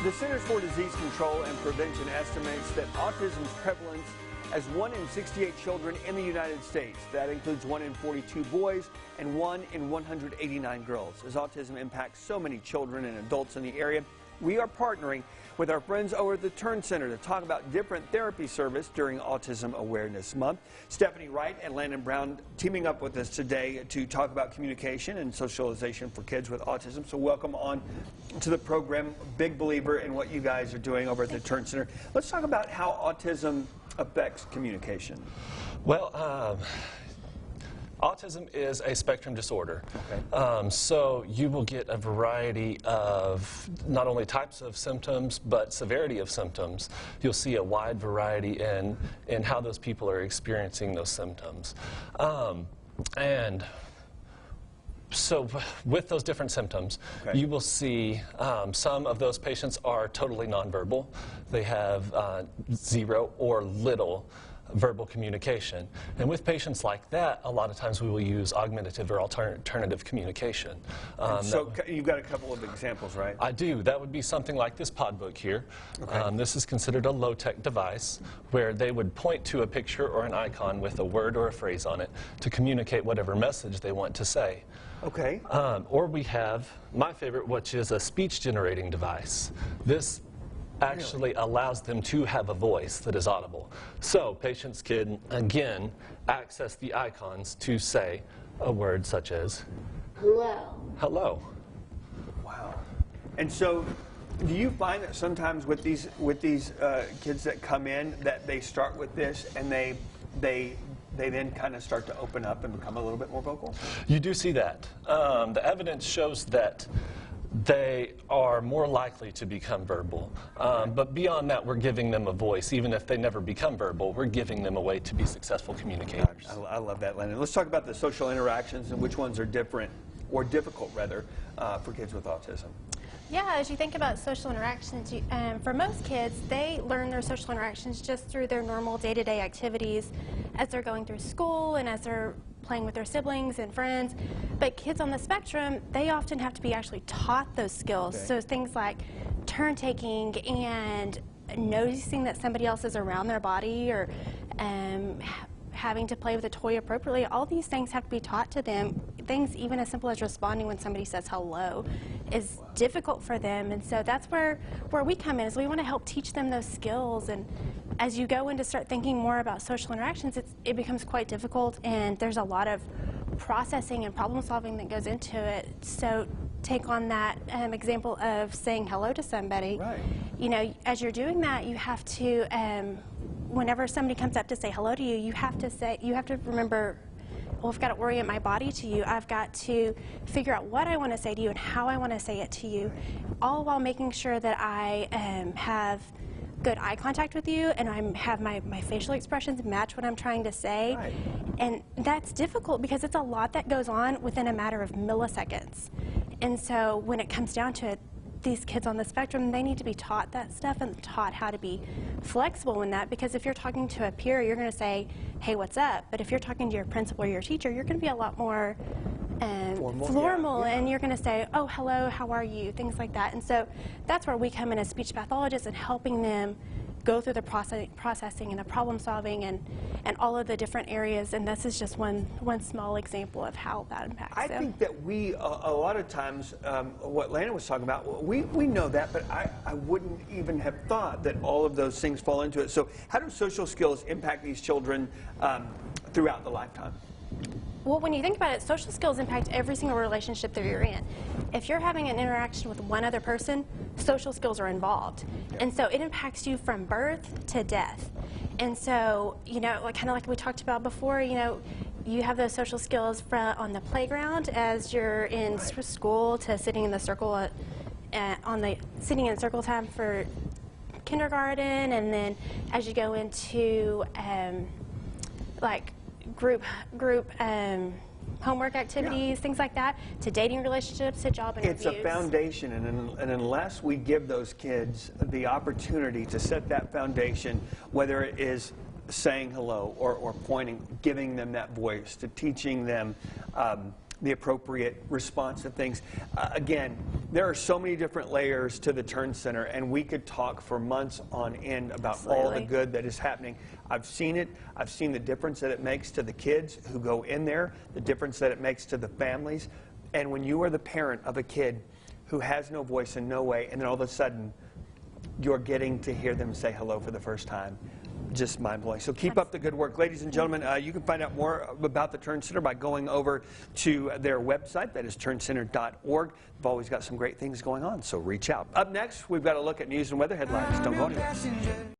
The Centers for Disease Control and Prevention estimates that autism's prevalence as 1 in 68 children in the United States. That includes 1 in 42 boys and 1 in 189 girls. As autism impacts so many children and adults in the area, we are partnering with our friends over at the Turn Center to talk about different therapy service during Autism Awareness Month. Stephanie Wright and Landon Brown teaming up with us today to talk about communication and socialization for kids with autism. So welcome on to the program. Big believer in what you guys are doing over at the Turn Center. Let's talk about how autism affects communication. Well, autism is a spectrum disorder. Okay. So you will get a variety of not only types of symptoms, but severity of symptoms. You'll see a wide variety in how those people are experiencing those symptoms. And so with those different symptoms, okay, you will see some of those patients are totally nonverbal. They have zero or little verbal communication. And with patients like that, a lot of times we will use augmentative or alternative communication. So you've got a couple of examples, right? I do. That would be something like this pod book here. Okay. This is considered a low-tech device where they would point to a picture or an icon with a word or a phrase on it to communicate whatever message they want to say. Okay. Or we have my favorite, which is a speech-generating device. This actually allows them to have a voice that is audible. So patients can, again, access the icons to say a word such as hello. Hello. Wow. And so do you find that sometimes with these kids that come in that they start with this and they then kind of start to open up and become a little bit more vocal? You do see that. The evidence shows that they are more likely to become verbal. But beyond that, we're giving them a voice. Even if they never become verbal, we're giving them a way to be successful communicators. I love that, Landon. Let's talk about the social interactions and which ones are different, or difficult rather, for kids with autism. Yeah, as you think about social interactions, for most kids, they learn their social interactions just through their normal day-to-day activities as they're going through school and as they're playing with their siblings and friends. But kids on the spectrum, they often have to be actually taught those skills. Okay. So things like turn taking and noticing that somebody else is around their body, or having to play with a toy appropriately, all these things have to be taught to them. Things even as simple as responding when somebody says hello is difficult for them. And so that's where we come in, is we want to help teach them those skills. And as you go in to start thinking more about social interactions, it becomes quite difficult, and there's a lot of processing and problem solving that goes into it. So take on that example of saying hello to somebody. Right. You know, as you're doing that, you have to, whenever somebody comes up to say hello to you, you have to remember, well, I've got to orient my body to you. I've got to figure out what I want to say to you and how I want to say it to you, all while making sure that I have good eye contact with you, and I have my facial expressions match what I'm trying to say. Right. And that's difficult because it's a lot that goes on within a matter of milliseconds. And so when it comes down to it, these kids on the spectrum, they need to be taught that stuff and taught how to be flexible in that, because if you're talking to a peer, you're going to say, hey, what's up? But if you're talking to your principal or your teacher, you're going to be a lot more formal, yeah. And you're going to say, oh, hello, how are you? Things like that. And so that's where we come in as speech pathologists and helping them go through the processing and the problem solving and all of the different areas. And this is just one small example of how that impacts them. I think that we, a lot of times, what Landon was talking about, we know that, but I wouldn't even have thought that all of those things fall into it. So how do social skills impact these children throughout the lifetime? Well, when you think about it, social skills impact every single relationship that you're in. If you're having an interaction with one other person, social skills are involved. Yeah. And so it impacts you from birth to death. And so, you know, kind of like we talked about before, you know, you have those social skills on the playground as you're in school, to sitting in the circle sitting in circle time for kindergarten, and then as you go into like group homework activities, things like that, to dating relationships, to job interviews. It's a foundation, and unless we give those kids the opportunity to set that foundation, whether it is saying hello or pointing, giving them that voice, to teaching them the appropriate response to things. Again, there are so many different layers to the Turn Center, and we could talk for months on end about all the good that is happening. I've seen it. I've seen the difference that it makes to the kids who go in there, the difference that it makes to the families. And when you are the parent of a kid who has no voice in no way, and then all of a sudden you're getting to hear them say hello for the first time, just mind-blowing. So keep up the good work. Ladies and gentlemen, you can find out more about the Turn Center by going over to their website. That is turncenter.org. They've always got some great things going on, so reach out. Up next, we've got a look at news and weather headlines. Don't go anywhere.